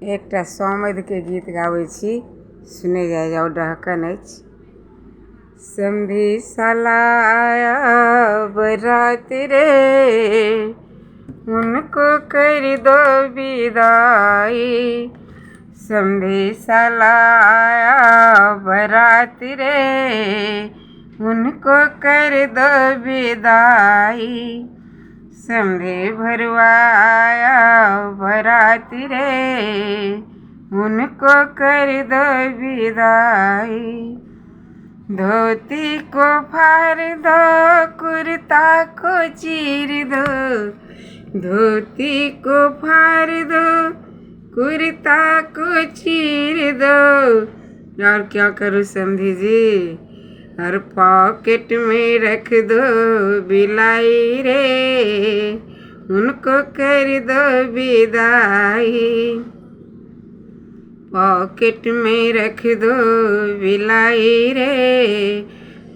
एकटा समध के गीत गाबै छी, सुने जाओ डहकन अछि। समधी साला आया बरात रे, उनको कर दो विदाई। समधी साला आया बरात रे, उनको कर दो विदाई। समधी भरुआ आया बरात रे, उनको कर दो विदाई। धोती को फाड़ दो, कुर्ता को चीर दो। धोती को फाड़ दो, कुर्ता को चीर दो। और क्या करूँ समधी जी? हर पॉकेट में रख दो बिलाई रे, उनको कर दो विदाई। पॉकेट में रख दो बिलाई रे,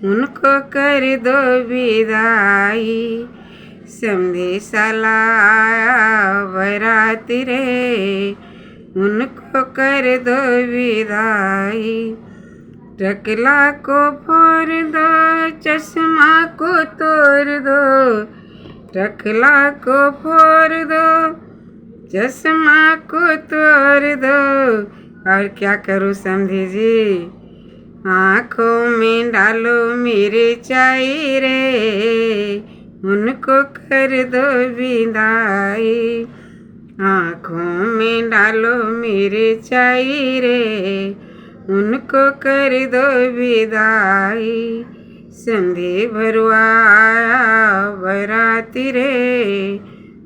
उनको कर दो विदाई। समधी साला आया बरात रे, उनको कर दो विदाई। टकला को फोड़ दो, चश्मा को तोड़ दो। टकला को फोड़ दो, चश्मा को तोड़ दो। और क्या करूँ समधी जी? आँखों में डालो मिर्चाई रे, उनको कर दो विदाई। आँखों में डालो मिर्चाई रे, उनको कर दो विदाई। समधी भरुआ आया बरात रे,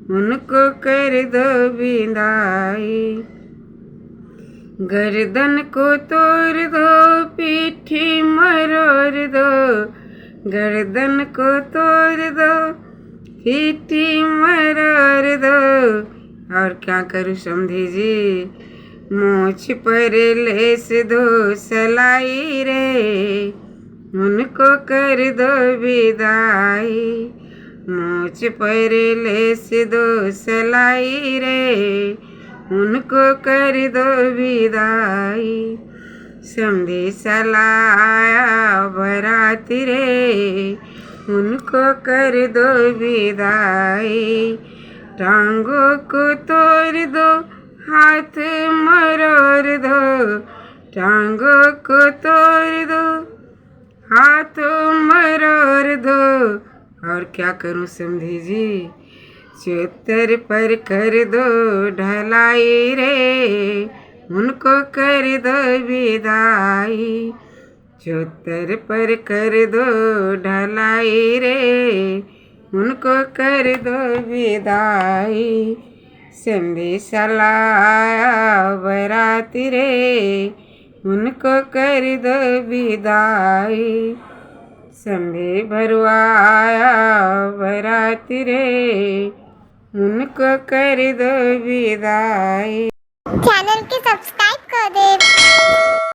उनको कर दो विदाई। गर्दन को तोड़ दो, पीठी मरोड़ दो। गर्दन को तोड़ दो, पीठी मरोड़ दो। और क्या करूँ समधी जी? मूछ पर लेस दो सलाई रे, उनको कर दो विदाई। मूछ पर लेस दो सलाई रे, उनको कर दो विदाई। समधी साला आया बरात रे, उनको कर दो विदाई। टांगों को तोड़ दो, हाथ मरोड़ दो। टांगों को तोड़ दो, हाथ मरोड़ दो। और क्या करूँ समधी जी? चौतर पर कर दो ढलाई रे, उनको कर दो विदाई। चौतर पर कर दो ढलाई रे, उनको कर दो विदाई। समधी साला आया बरात रे, उनको कर दो विदाई। समधी भरुआ आया बरात रे, उनको कर दो विदाई। चैनल के सब्सक्राइब कर दे।